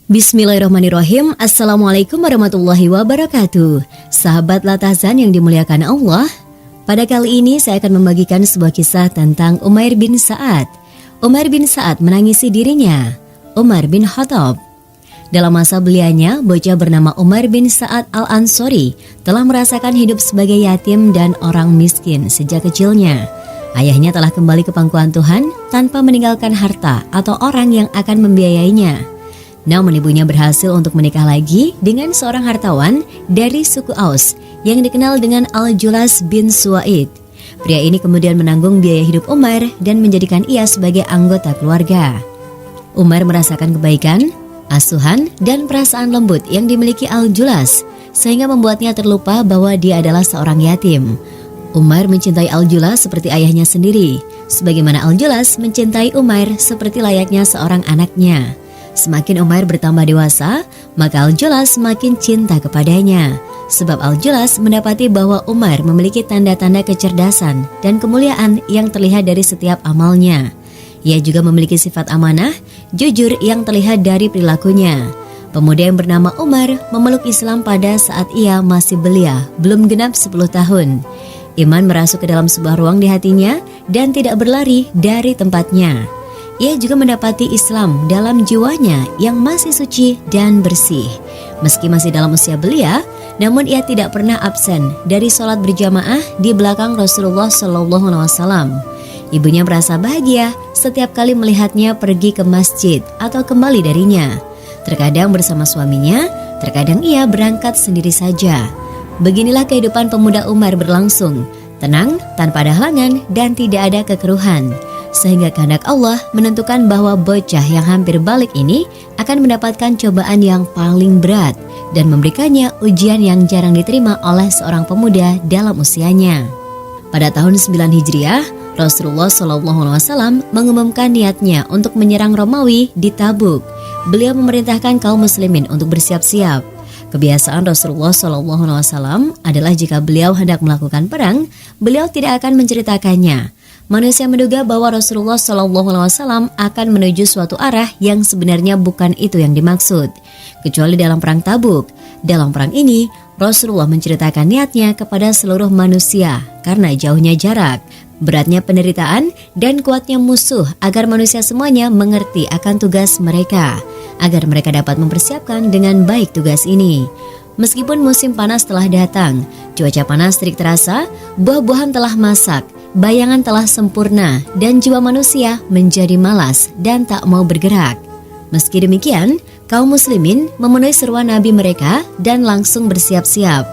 Bismillahirrahmanirrahim. Assalamualaikum warahmatullahi wabarakatuh. Sahabat Latazan yang dimuliakan Allah, pada kali ini saya akan membagikan sebuah kisah tentang Umair bin Sa'ad. Umair bin Sa'ad menangisi dirinya, Umar bin Khattab. Dalam masa belianya, bocah bernama Umar bin Sa'ad al-Ansori telah merasakan hidup sebagai yatim dan orang miskin sejak kecilnya. Ayahnya telah kembali ke pangkuan Tuhan tanpa meninggalkan harta atau orang yang akan membiayainya. Namun ibunya berhasil untuk menikah lagi dengan seorang hartawan dari suku Aus yang dikenal dengan Al-Julas bin Suwaid. Pria ini kemudian menanggung biaya hidup Umar dan menjadikan ia sebagai anggota keluarga. Umar merasakan kebaikan, asuhan, dan perasaan lembut yang dimiliki Al-Julas sehingga membuatnya terlupa bahwa dia adalah seorang yatim. Umar mencintai Al-Julas seperti ayahnya sendiri, sebagaimana Al-Julas mencintai Umar seperti layaknya seorang anaknya. Semakin Umar bertambah dewasa, maka Al-Julas semakin cinta kepadanya. Sebab Al-Julas mendapati bahwa Umar memiliki tanda-tanda kecerdasan dan kemuliaan yang terlihat dari setiap amalnya. Ia juga memiliki sifat amanah, jujur yang terlihat dari perilakunya. Pemuda yang bernama Umar memeluk Islam pada saat ia masih belia, belum genap 10 tahun. Iman merasuk ke dalam sebuah ruang di hatinya dan tidak berlari dari tempatnya. Ia juga mendapati Islam dalam jiwanya yang masih suci dan bersih. Meski masih dalam usia belia, namun ia tidak pernah absen dari sholat berjamaah di belakang Rasulullah SAW. Ibunya merasa bahagia setiap kali melihatnya pergi ke masjid atau kembali darinya. Terkadang bersama suaminya, terkadang ia berangkat sendiri saja. Beginilah kehidupan pemuda Umar berlangsung, tenang, tanpa ada halangan dan tidak ada kekeruhan. Sehingga kehendak Allah menentukan bahwa bocah yang hampir balik ini akan mendapatkan cobaan yang paling berat dan memberikannya ujian yang jarang diterima oleh seorang pemuda dalam usianya. Pada tahun 9 Hijriah, Rasulullah SAW mengumumkan niatnya untuk menyerang Romawi di Tabuk. Beliau memerintahkan kaum muslimin untuk bersiap-siap. Kebiasaan Rasulullah SAW adalah jika beliau hendak melakukan perang, beliau tidak akan menceritakannya. Manusia menduga bahwa Rasulullah SAW akan menuju suatu arah yang sebenarnya bukan itu yang dimaksud. Kecuali dalam perang Tabuk. Dalam perang ini, Rasulullah menceritakan niatnya kepada seluruh manusia karena jauhnya jarak, beratnya penderitaan, dan kuatnya musuh agar manusia semuanya mengerti akan tugas mereka, agar mereka dapat mempersiapkan dengan baik tugas ini. Meskipun musim panas telah datang, cuaca panas terik terasa, buah-buahan telah masak, bayangan telah sempurna, dan jiwa manusia menjadi malas dan tak mau bergerak. Meski demikian, kaum muslimin memenuhi seruan Nabi mereka dan langsung bersiap-siap.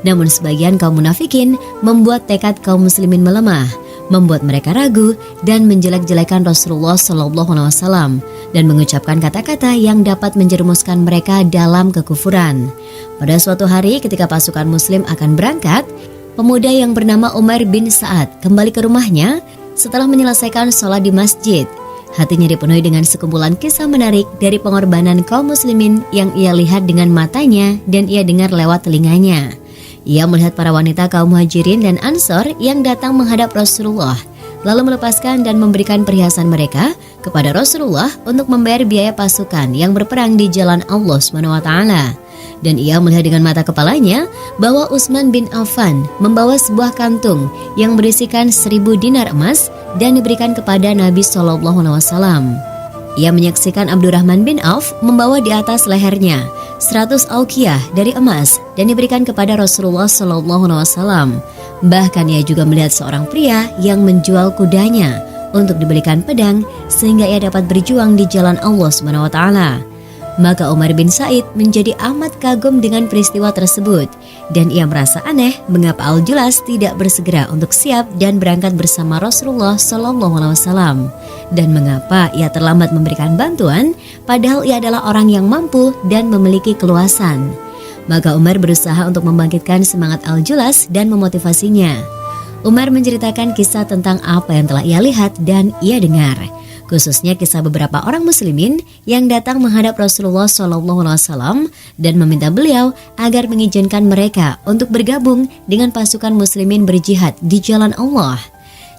Namun sebagian kaum munafikin membuat tekad kaum muslimin melemah, membuat mereka ragu dan menjelek-jelekan Rasulullah SAW dan mengucapkan kata-kata yang dapat menjerumuskan mereka dalam kekufuran. Pada suatu hari ketika pasukan muslim akan berangkat, pemuda yang bernama Umar bin Sa'ad kembali ke rumahnya setelah menyelesaikan sholat di masjid. Hatinya dipenuhi dengan sekumpulan kisah menarik dari pengorbanan kaum muslimin yang ia lihat dengan matanya dan ia dengar lewat telinganya. Ia melihat para wanita kaum Muhajirin dan Ansor yang datang menghadap Rasulullah, lalu melepaskan dan memberikan perhiasan mereka kepada Rasulullah untuk membayar biaya pasukan yang berperang di jalan Allah SWT. Dan ia melihat dengan mata kepalanya bahwa Utsman bin Affan membawa sebuah kantung yang berisikan 1000 dinar emas dan diberikan kepada Nabi SAW. Ia menyaksikan Abdurrahman bin Auf membawa di atas lehernya 100 auqiyah dari emas dan diberikan kepada Rasulullah SAW. Bahkan ia juga melihat seorang pria yang menjual kudanya untuk dibelikan pedang sehingga ia dapat berjuang di jalan Allah SWT. Maka Umar bin Sa'id menjadi amat kagum dengan peristiwa tersebut dan ia merasa aneh mengapa Al-Julas tidak bersegera untuk siap dan berangkat bersama Rasulullah SAW dan mengapa ia terlambat memberikan bantuan padahal ia adalah orang yang mampu dan memiliki keluasan. Maka Umar berusaha untuk membangkitkan semangat Al-Julas dan memotivasinya. Umar menceritakan kisah tentang apa yang telah ia lihat dan ia dengar, khususnya kisah beberapa orang muslimin yang datang menghadap Rasulullah SAW dan meminta beliau agar mengizinkan mereka untuk bergabung dengan pasukan muslimin berjihad di jalan Allah.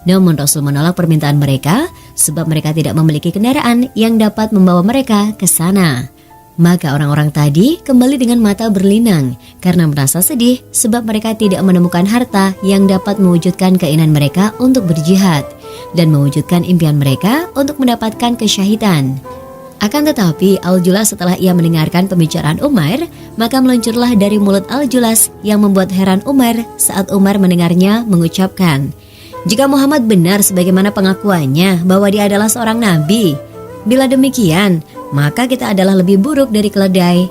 Namun Rasul menolak permintaan mereka sebab mereka tidak memiliki kendaraan yang dapat membawa mereka ke sana. Maka orang-orang tadi kembali dengan mata berlinang karena merasa sedih sebab mereka tidak menemukan harta yang dapat mewujudkan keinginan mereka untuk berjihad dan mewujudkan impian mereka untuk mendapatkan kesyahidan. Akan tetapi Al-Julas setelah ia mendengarkan pembicaraan Umar, maka meluncurlah dari mulut Al-Julas yang membuat heran Umar saat Umar mendengarnya mengucapkan, "Jika Muhammad benar sebagaimana pengakuannya bahwa dia adalah seorang nabi, bila demikian, maka kita adalah lebih buruk dari keledai."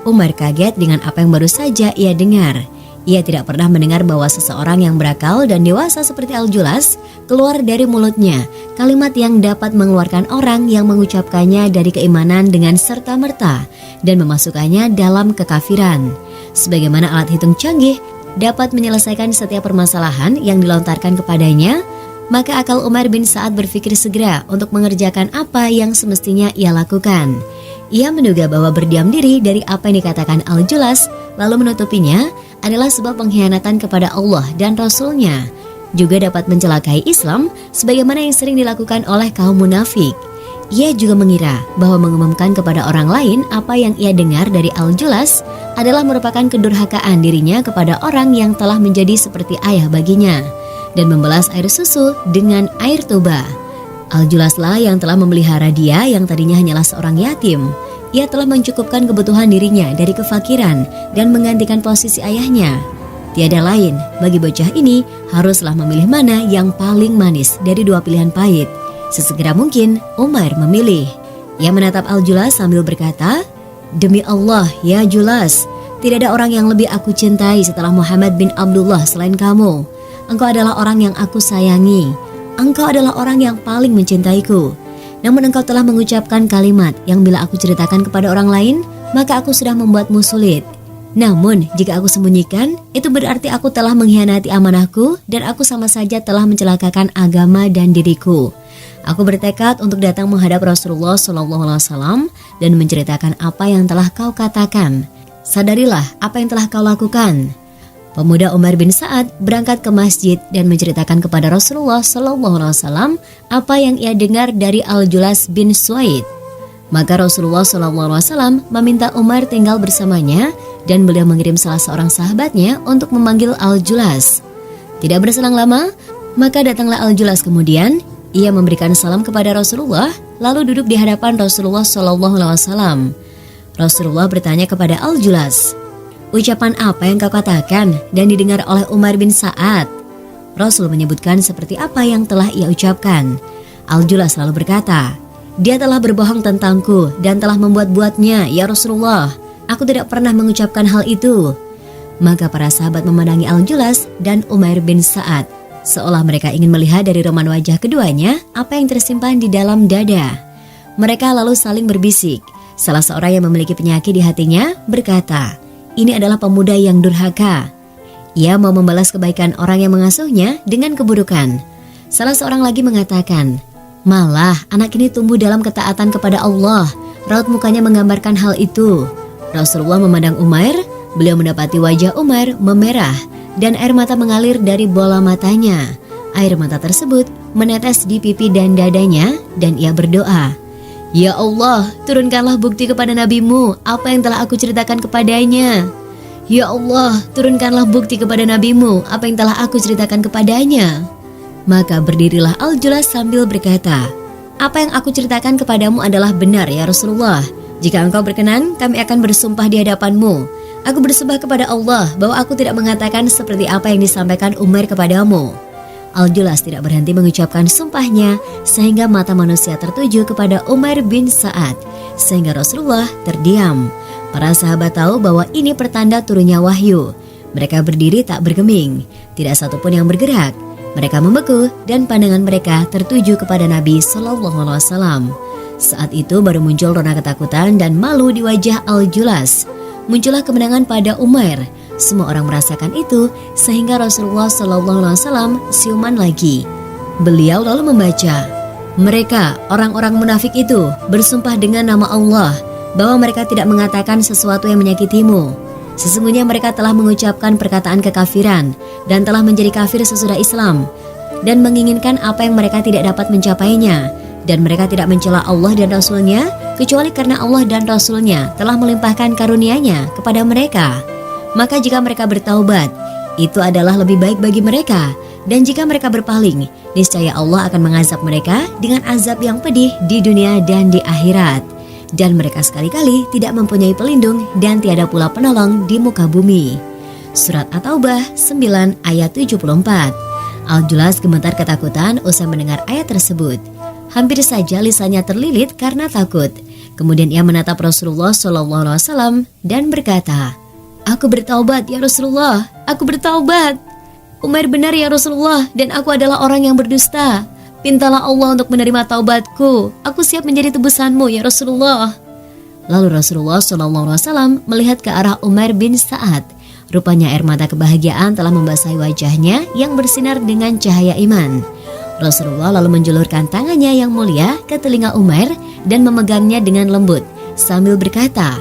Umar kaget dengan apa yang baru saja ia dengar. Ia tidak pernah mendengar bahwa seseorang yang berakal dan dewasa seperti Al-Julas keluar dari mulutnya kalimat yang dapat mengeluarkan orang yang mengucapkannya dari keimanan dengan serta-merta dan memasukkannya dalam kekafiran. Sebagaimana alat hitung canggih dapat menyelesaikan setiap permasalahan yang dilontarkan kepadanya, maka akal Umar bin Sa'ad berpikir segera untuk mengerjakan apa yang semestinya ia lakukan. Ia menduga bahwa berdiam diri dari apa yang dikatakan Al-Julas lalu menutupinya adalah sebab pengkhianatan kepada Allah dan Rasul-Nya. Juga dapat mencelakai Islam sebagaimana yang sering dilakukan oleh kaum munafik. Ia juga mengira bahwa mengumumkan kepada orang lain apa yang ia dengar dari Al-Julas adalah merupakan kedurhakaan dirinya kepada orang yang telah menjadi seperti ayah baginya dan membalas air susu dengan air tuba. Al-Julaslah yang telah memelihara dia yang tadinya hanyalah seorang yatim. Ia telah mencukupkan kebutuhan dirinya dari kefakiran dan menggantikan posisi ayahnya. Tiada lain bagi bocah ini haruslah memilih mana yang paling manis dari dua pilihan pahit. Sesegera mungkin Umar memilih. Ia menatap Al-Julas sambil berkata, "Demi Allah ya Julas, tidak ada orang yang lebih aku cintai setelah Muhammad bin Abdullah selain kamu. Engkau adalah orang yang aku sayangi. Engkau adalah orang yang paling mencintaiku. Namun engkau telah mengucapkan kalimat yang bila aku ceritakan kepada orang lain, maka aku sudah membuatmu sulit. Namun jika aku sembunyikan, itu berarti aku telah mengkhianati amanahku dan aku sama saja telah mencelakakan agama dan diriku. Aku bertekad untuk datang menghadap Rasulullah SAW dan menceritakan apa yang telah kau katakan. Sadarilah apa yang telah kau lakukan." Pemuda Umar bin Sa'ad berangkat ke masjid dan menceritakan kepada Rasulullah SAW apa yang ia dengar dari Al-Julas bin Suaid. Maka Rasulullah SAW meminta Umar tinggal bersamanya dan beliau mengirim salah seorang sahabatnya untuk memanggil Al-Julas. Tidak berselang lama, maka datanglah Al-Julas kemudian. Ia memberikan salam kepada Rasulullah lalu duduk di hadapan Rasulullah SAW. Rasulullah bertanya kepada Al-Julas, "Ucapan apa yang kau katakan dan didengar oleh Umar bin Sa'ad?" Rasul menyebutkan seperti apa yang telah ia ucapkan. Al-Julas lalu berkata, "Dia telah berbohong tentangku dan telah membuat-buatnya, ya Rasulullah. Aku tidak pernah mengucapkan hal itu." Maka para sahabat memandangi Al-Julas dan Umar bin Sa'ad, seolah mereka ingin melihat dari roman wajah keduanya apa yang tersimpan di dalam dada. Mereka lalu saling berbisik. Salah seorang yang memiliki penyakit di hatinya berkata, "Ini adalah pemuda yang durhaka. Ia mau membalas kebaikan orang yang mengasuhnya dengan keburukan." Salah seorang lagi mengatakan, "Malah anak ini tumbuh dalam ketaatan kepada Allah." Raut mukanya menggambarkan hal itu. Rasulullah memandang Umar. Beliau mendapati wajah Umar memerah dan air mata mengalir dari bola matanya. Air mata tersebut menetes di pipi dan dadanya dan ia berdoa, "Ya Allah, turunkanlah bukti kepada nabimu apa yang telah aku ceritakan kepadanya. Ya Allah, turunkanlah bukti kepada nabimu apa yang telah aku ceritakan kepadanya." Maka berdirilah Al-Julas sambil berkata, "Apa yang aku ceritakan kepadamu adalah benar ya Rasulullah. Jika engkau berkenan, kami akan bersumpah di hadapanmu. Aku bersumpah kepada Allah bahwa aku tidak mengatakan seperti apa yang disampaikan Umar kepadamu." Al-Julas tidak berhenti mengucapkan sumpahnya sehingga mata manusia tertuju kepada Umar bin Sa'ad, sehingga Rasulullah terdiam. Para sahabat tahu bahwa ini pertanda turunnya wahyu. Mereka berdiri tak bergeming, tidak satupun yang bergerak. Mereka membeku dan pandangan mereka tertuju kepada Nabi SAW. Saat itu baru muncul rona ketakutan dan malu di wajah Al-Julas. Muncullah kemenangan pada Umar. Semua orang merasakan itu sehingga Rasulullah SAW siuman lagi. Beliau lalu membaca, "Mereka, orang-orang munafik itu, bersumpah dengan nama Allah bahwa mereka tidak mengatakan sesuatu yang menyakitimu. Sesungguhnya mereka telah mengucapkan perkataan kekafiran dan telah menjadi kafir sesudah Islam dan menginginkan apa yang mereka tidak dapat mencapainya. Dan mereka tidak mencela Allah dan Rasul-Nya kecuali karena Allah dan Rasul-Nya telah melimpahkan karunia-Nya kepada mereka. Maka jika mereka bertaubat, itu adalah lebih baik bagi mereka. Dan jika mereka berpaling, niscaya Allah akan mengazab mereka dengan azab yang pedih di dunia dan di akhirat. Dan mereka sekali-kali tidak mempunyai pelindung dan tiada pula penolong di muka bumi. Surat At-Taubah 9 ayat 74. Al-Julas gemetar ketakutan usai mendengar ayat tersebut. Hampir saja lisannya terlilit karena takut. Kemudian ia menatap Rasulullah SAW dan berkata, "Aku bertaubat ya Rasulullah, aku bertaubat. Umair benar ya Rasulullah, dan aku adalah orang yang berdusta. Pintalah Allah untuk menerima taubatku. Aku siap menjadi tebusanmu ya Rasulullah." Lalu Rasulullah SAW melihat ke arah Umair bin Sa'ad. Rupanya air mata kebahagiaan telah membasahi wajahnya yang bersinar dengan cahaya iman. Rasulullah lalu menjulurkan tangannya yang mulia ke telinga Umair dan memegangnya dengan lembut sambil berkata,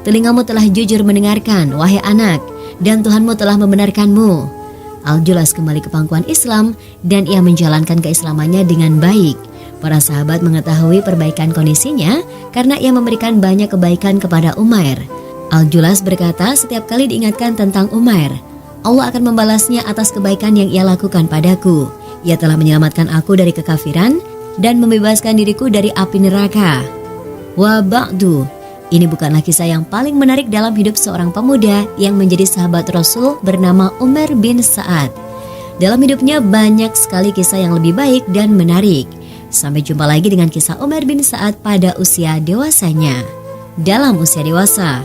"Telingamu telah jujur mendengarkan, wahai anak, dan Tuhanmu telah membenarkanmu." Al-Julas kembali ke pangkuan Islam dan ia menjalankan keislamannya dengan baik. Para sahabat mengetahui perbaikan kondisinya karena ia memberikan banyak kebaikan kepada Umair. Al-Julas berkata setiap kali diingatkan tentang Umair, Allah akan membalasnya atas kebaikan yang ia lakukan padaku. Ia telah menyelamatkan aku dari kekafiran dan membebaskan diriku dari api neraka. Wa ba'du, ini bukanlah kisah yang paling menarik dalam hidup seorang pemuda yang menjadi sahabat Rasul bernama Umair bin Sa'ad. Dalam hidupnya banyak sekali kisah yang lebih baik dan menarik. Sampai jumpa lagi dengan kisah Umair bin Sa'ad pada usia dewasanya. Dalam usia dewasa,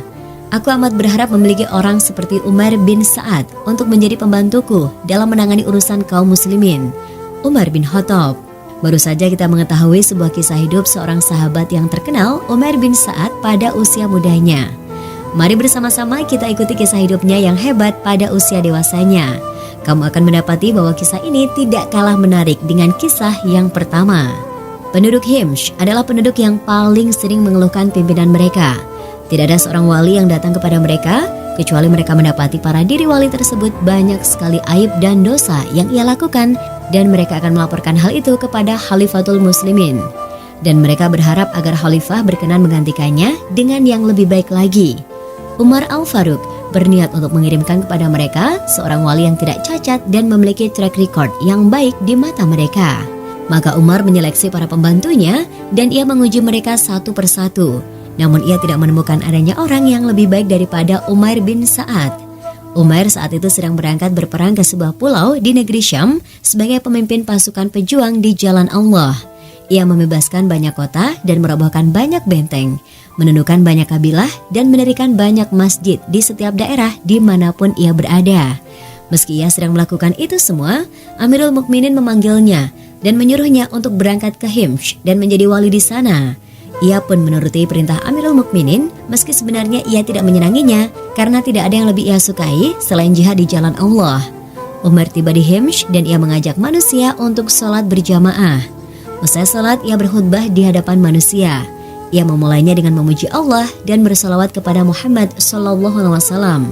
aku amat berharap memiliki orang seperti Umair bin Sa'ad untuk menjadi pembantuku dalam menangani urusan kaum muslimin. Umar bin Khattab. Baru saja kita mengetahui sebuah kisah hidup seorang sahabat yang terkenal, Umair bin Sa'ad pada usia mudanya. Mari bersama-sama kita ikuti kisah hidupnya yang hebat pada usia dewasanya. Kamu akan mendapati bahwa kisah ini tidak kalah menarik dengan kisah yang pertama. Penduduk Himyr adalah penduduk yang paling sering mengeluhkan pimpinan mereka. Tidak ada seorang wali yang datang kepada mereka, kecuali mereka mendapati para diri wali tersebut banyak sekali aib dan dosa yang ia lakukan, dan mereka akan melaporkan hal itu kepada Khalifatul Muslimin. Dan mereka berharap agar Khalifah berkenan menggantikannya dengan yang lebih baik lagi. Umar Al-Faruq berniat untuk mengirimkan kepada mereka seorang wali yang tidak cacat dan memiliki track record yang baik di mata mereka. Maka Umar menyeleksi para pembantunya dan ia menguji mereka satu persatu. Namun ia tidak menemukan adanya orang yang lebih baik daripada Umair bin Sa'ad. Umair saat itu sedang berangkat berperang ke sebuah pulau di negeri Syam sebagai pemimpin pasukan pejuang di jalan Allah. Ia membebaskan banyak kota dan merobohkan banyak benteng, menundukkan banyak kabilah dan mendirikan banyak masjid di setiap daerah dimanapun ia berada. Meski ia sedang melakukan itu semua, Amirul Mukminin memanggilnya dan menyuruhnya untuk berangkat ke Himyr dan menjadi wali di sana. Ia pun menuruti perintah Amirul Mukminin meski sebenarnya ia tidak menyenanginya karena tidak ada yang lebih ia sukai selain jihad di jalan Allah. Umar tiba di Himyr dan ia mengajak manusia untuk sholat berjamaah. Usai sholat ia berkhutbah di hadapan manusia. Ia memulainya dengan memuji Allah dan bersalawat kepada Muhammad SAW.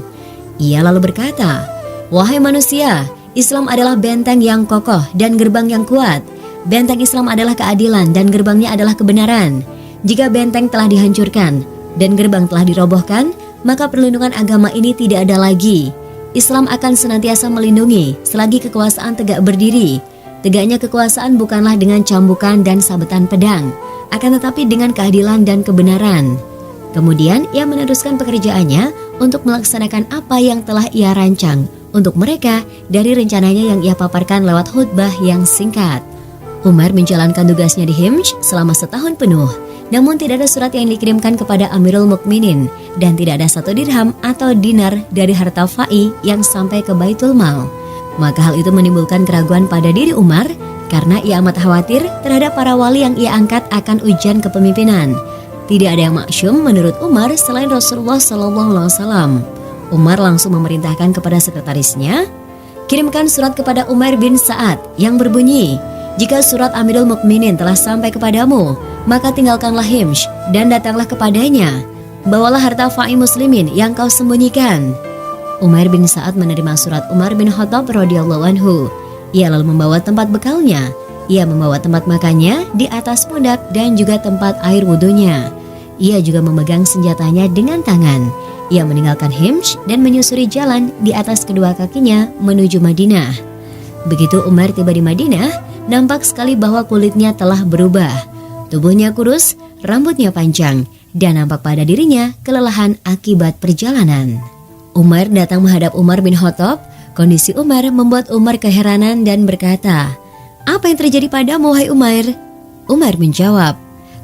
Ia lalu berkata, "Wahai manusia, Islam adalah benteng yang kokoh dan gerbang yang kuat. Benteng Islam adalah keadilan dan gerbangnya adalah kebenaran. Jika benteng telah dihancurkan dan gerbang telah dirobohkan, maka perlindungan agama ini tidak ada lagi. Islam akan senantiasa melindungi selagi kekuasaan tegak berdiri. Tegaknya kekuasaan bukanlah dengan cambukan dan sabetan pedang, akan tetapi dengan keadilan dan kebenaran." Kemudian ia meneruskan pekerjaannya untuk melaksanakan apa yang telah ia rancang untuk mereka dari rencananya yang ia paparkan lewat khutbah yang singkat. Umar menjalankan tugasnya di Himyr selama setahun penuh. Namun tidak ada surat yang dikirimkan kepada Amirul Mukminin dan tidak ada satu dirham atau dinar dari harta fa'i yang sampai ke Baitul Mal. Maka hal itu menimbulkan keraguan pada diri Umar karena ia amat khawatir terhadap para wali yang ia angkat akan ujian kepemimpinan. Tidak ada yang maksum menurut Umar selain Rasulullah SAW. Umar langsung memerintahkan kepada sekretarisnya, "Kirimkan surat kepada Umair bin Sa'ad yang berbunyi, jika surat Amirul Mukminin telah sampai kepadamu, maka tinggalkanlah Himyr dan datanglah kepadanya. Bawalah harta fa'i muslimin yang kau sembunyikan." Umair bin Sa'ad menerima surat Umar bin Khattab radhiyallahu anhu. Ia lalu membawa tempat bekalnya. Ia membawa tempat makannya di atas pundak dan juga tempat air wudunya. Ia juga memegang senjatanya dengan tangan. Ia meninggalkan Himsh dan menyusuri jalan di atas kedua kakinya menuju Madinah. Begitu Umar tiba di Madinah, nampak sekali bahwa kulitnya telah berubah. Tubuhnya kurus, rambutnya panjang, dan nampak pada dirinya kelelahan akibat perjalanan. Umar datang menghadap Umar bin Khattab. Kondisi Umar membuat Umar keheranan dan berkata, "Apa yang terjadi padamu, wahai Umar?" Umar menjawab,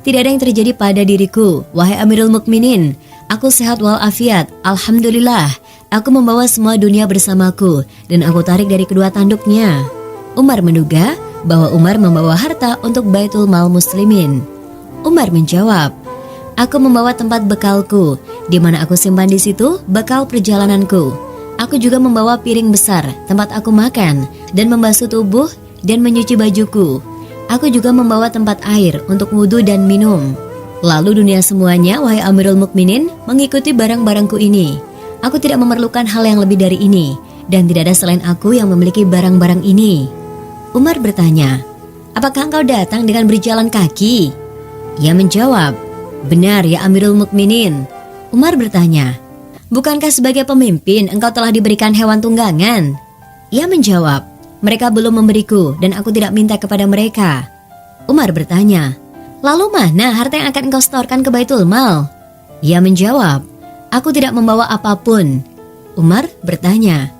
"Tidak ada yang terjadi pada diriku, wahai Amirul Mukminin. Aku sehat walafiat, alhamdulillah. Aku membawa semua dunia bersamaku dan aku tarik dari kedua tanduknya." Umar menduga bahwa Umar membawa harta untuk Baitul Mal Muslimin. Umar menjawab, "Aku membawa tempat bekalku, di mana aku simpan di situ bekal perjalananku. Aku juga membawa piring besar tempat aku makan dan membasuh tubuh dan menyuci bajuku. Aku juga membawa tempat air untuk wudhu dan minum. Lalu dunia semuanya, wahai Amirul Mukminin, mengikuti barang-barangku ini. Aku tidak memerlukan hal yang lebih dari ini, dan tidak ada selain aku yang memiliki barang-barang ini." Umar bertanya, "Apakah engkau datang dengan berjalan kaki?" Ia menjawab, "Benar ya Amirul Mukminin." Umar bertanya, "Bukankah sebagai pemimpin engkau telah diberikan hewan tunggangan?" Ia menjawab, "Mereka belum memberiku dan aku tidak minta kepada mereka." Umar bertanya, "Lalu mana harta yang akan engkau setorkan ke Baitul Mal?" Ia menjawab, "Aku tidak membawa apapun." Umar bertanya,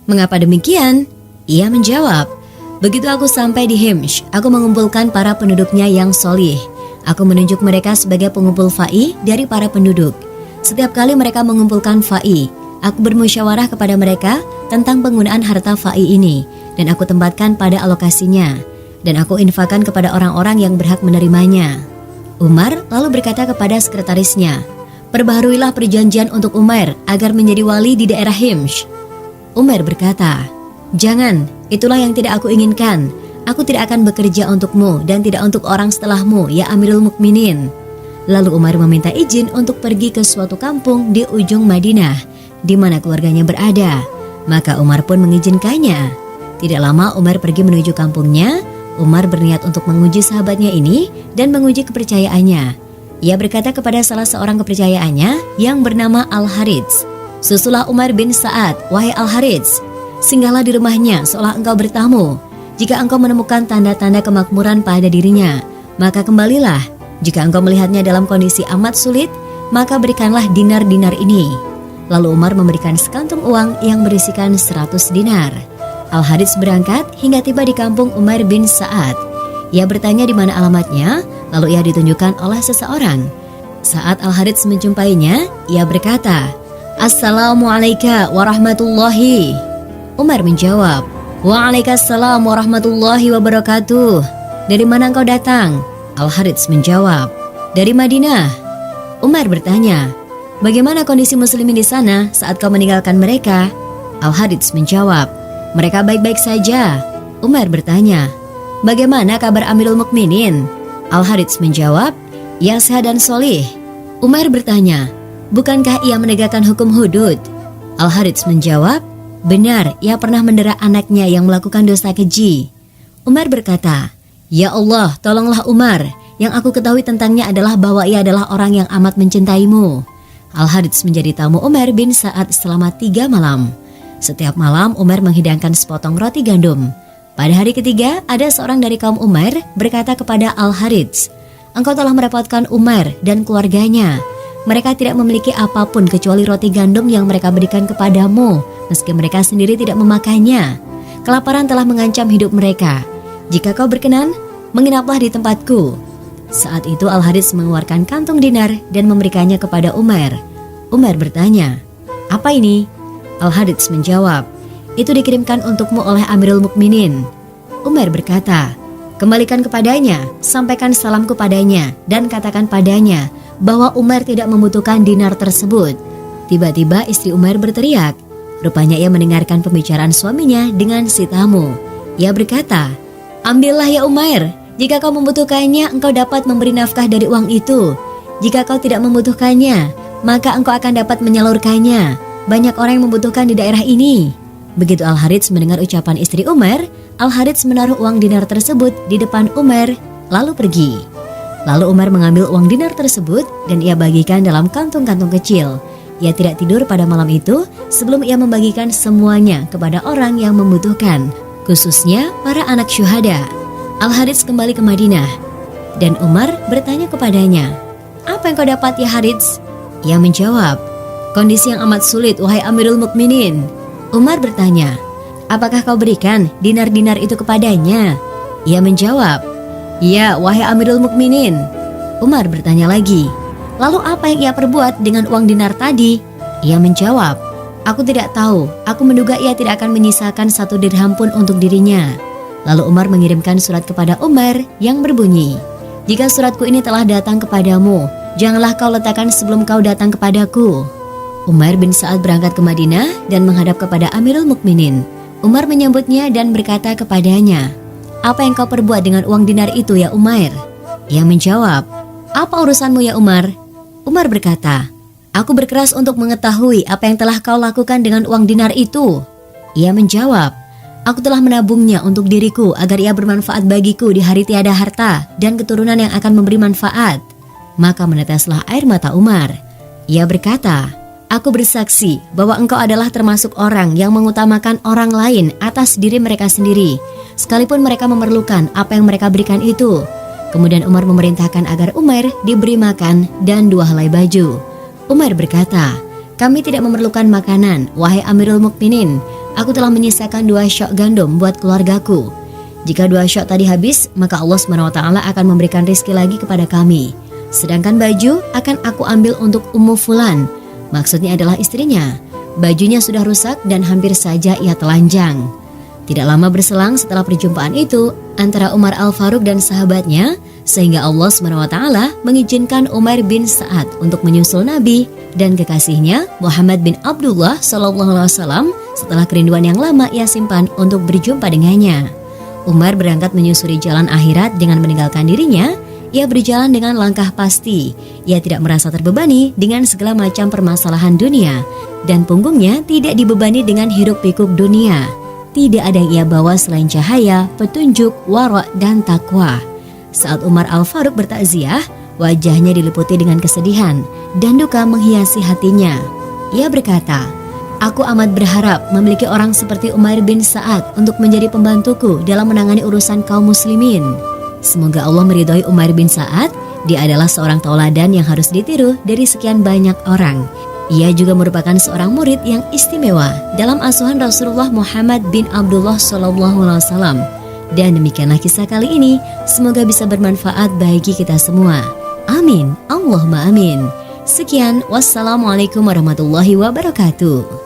"Mengapa demikian?" Ia menjawab, "Begitu aku sampai di Himsh, aku mengumpulkan para penduduknya yang solih. Aku menunjuk mereka sebagai pengumpul fa'i dari para penduduk. Setiap kali mereka mengumpulkan fa'i, aku bermusyawarah kepada mereka tentang penggunaan harta fa'i ini, dan aku tempatkan pada alokasinya, dan aku infakkan kepada orang-orang yang berhak menerimanya." Umar lalu berkata kepada sekretarisnya, "Perbaharuilah perjanjian untuk Umar agar menjadi wali di daerah Himsh." Umar berkata, "Jangan, itulah yang tidak aku inginkan. Aku tidak akan bekerja untukmu dan tidak untuk orang setelahmu, ya Amirul Mukminin." Lalu Umar meminta izin untuk pergi ke suatu kampung di ujung Madinah, di mana keluarganya berada. Maka Umar pun mengizinkannya. Tidak lama Umar pergi menuju kampungnya. Umar berniat untuk menguji sahabatnya ini dan menguji kepercayaannya. Ia berkata kepada salah seorang kepercayaannya yang bernama Al-Harits, "Susulah Umar bin Sa'ad, wahai Al-Harits. Singgahlah di rumahnya seolah engkau bertamu. Jika engkau menemukan tanda-tanda kemakmuran pada dirinya, maka kembalilah. Jika engkau melihatnya dalam kondisi amat sulit, maka berikanlah dinar-dinar ini." Lalu Umar memberikan sekantung uang yang berisikan 100 dinar. Al-Harits berangkat hingga tiba di kampung Umar bin Sa'ad. Ia bertanya di mana alamatnya, lalu ia ditunjukkan oleh seseorang. Saat Al-Harits menjumpainya, ia berkata, "Assalamualaikum warahmatullahi." Umar menjawab, "Waalaikumsalam warahmatullahi wabarakatuh. Dari mana engkau datang?" Al-Harits menjawab, "Dari Madinah." Umar bertanya, "Bagaimana kondisi muslimin di sana saat kau meninggalkan mereka?" Al-Harits menjawab, "Mereka baik-baik saja." Umar bertanya, "Bagaimana kabar Amirul Mukminin?" Al-Harits menjawab, "Ia sehat dan solih." Umar bertanya, "Bukankah ia menegakkan hukum hudud?" Al-Harits menjawab, "Benar, ia pernah mendera anaknya yang melakukan dosa keji." Umar berkata, "Ya Allah, tolonglah Umar. Yang aku ketahui tentangnya adalah bahwa ia adalah orang yang amat mencintaimu." Al-Harits menjadi tamu Umar bin Sa'ad selama 3 malam. Setiap malam Umar menghidangkan sepotong roti gandum. Pada hari ketiga, ada seorang dari kaum Umar berkata kepada Al-Harits, "Engkau telah merepotkan Umar dan keluarganya. Mereka tidak memiliki apapun kecuali roti gandum yang mereka berikan kepadamu, meski mereka sendiri tidak memakannya. Kelaparan telah mengancam hidup mereka. Jika kau berkenan, menginaplah di tempatku." Saat itu Al-Harits mengeluarkan kantung dinar dan memberikannya kepada Umar. Umar bertanya, "Apa ini?" Al-Harits menjawab, "Itu dikirimkan untukmu oleh Amirul Mukminin." Umar berkata, "Kembalikan kepadanya, sampaikan salamku padanya, dan katakan padanya bahwa Umar tidak membutuhkan dinar tersebut." Tiba-tiba istri Umar berteriak. Rupanya ia mendengarkan pembicaraan suaminya dengan si tamu. Ia berkata, "Ambillah ya Umar, jika kau membutuhkannya engkau dapat memberi nafkah dari uang itu. Jika kau tidak membutuhkannya, maka engkau akan dapat menyalurkannya. Banyak orang yang membutuhkan di daerah ini." Begitu Al-Harits mendengar ucapan istri Umar, Al-Harits menaruh uang dinar tersebut di depan Umar, lalu pergi. Lalu Umar mengambil uang dinar tersebut dan ia bagikan dalam kantung-kantung kecil. Ia tidak tidur pada malam itu sebelum ia membagikan semuanya kepada orang yang membutuhkan, khususnya para anak syuhada. Al-Harits kembali ke Madinah dan Umar bertanya kepadanya, "Apa yang kau dapat ya Harits?" Ia menjawab, "Kondisi yang amat sulit wahai Amirul Mukminin." Umar bertanya, "Apakah kau berikan dinar-dinar itu kepadanya?" Ia menjawab, "Ya, wahai Amirul Mukminin." Umar bertanya lagi, "Lalu apa yang ia perbuat dengan uang dinar tadi?" Ia menjawab, "Aku tidak tahu, aku menduga ia tidak akan menyisakan 1 dirham pun untuk dirinya." Lalu Umar mengirimkan surat kepada Umar yang berbunyi, "Jika suratku ini telah datang kepadamu, janganlah kau letakkan sebelum kau datang kepadaku." Umar bin Sa'ad berangkat ke Madinah dan menghadap kepada Amirul Mukminin. Umar menyambutnya dan berkata kepadanya, "Apa yang kau perbuat dengan uang dinar itu ya Umar?" Ia menjawab, "Apa urusanmu ya Umar?" Umar berkata, "Aku berkeras untuk mengetahui apa yang telah kau lakukan dengan uang dinar itu." Ia menjawab, "Aku telah menabungnya untuk diriku agar ia bermanfaat bagiku di hari tiada harta dan keturunan yang akan memberi manfaat." Maka meneteslah air mata Umar. Ia berkata, "Aku bersaksi bahwa engkau adalah termasuk orang yang mengutamakan orang lain atas diri mereka sendiri, sekalipun mereka memerlukan apa yang mereka berikan itu." Kemudian Umar memerintahkan agar Umar diberi makan dan 2 helai baju. Umar berkata, "Kami tidak memerlukan makanan, wahai Amirul Mukminin. Aku telah menyisakan 2 syok gandum buat keluargaku. Jika 2 syok tadi habis, maka Allah SWT akan memberikan rezeki lagi kepada kami. Sedangkan baju akan aku ambil untuk Ummu Fulan." Maksudnya adalah istrinya. Bajunya sudah rusak dan hampir saja ia telanjang. Tidak lama berselang setelah perjumpaan itu antara Umar Al-Faruq dan sahabatnya, sehingga Allah SWT mengizinkan Umar bin Sa'ad untuk menyusul Nabi dan kekasihnya Muhammad bin Abdullah SAW setelah kerinduan yang lama ia simpan untuk berjumpa dengannya. Umar berangkat menyusuri jalan akhirat dengan meninggalkan dirinya. Ia berjalan dengan langkah pasti. Ia tidak merasa terbebani dengan segala macam permasalahan dunia, dan punggungnya tidak dibebani dengan hiruk-pikuk dunia. Tidak ada yang ia bawa selain cahaya, petunjuk, wara' dan takwa. Saat Umar Al-Faruq bertakziah, wajahnya diliputi dengan kesedihan dan duka menghiasi hatinya. Ia berkata, "Aku amat berharap memiliki orang seperti Umar bin Sa'ad untuk menjadi pembantuku dalam menangani urusan kaum muslimin." Semoga Allah meridhai Umar bin Sa'ad. Dia adalah seorang tauladan yang harus ditiru dari sekian banyak orang. Ia juga merupakan seorang murid yang istimewa dalam asuhan Rasulullah Muhammad bin Abdullah SAW. Dan demikianlah kisah kali ini. Semoga bisa bermanfaat bagi kita semua. Amin. Allahumma amin. Sekian, wassalamualaikum warahmatullahi wabarakatuh.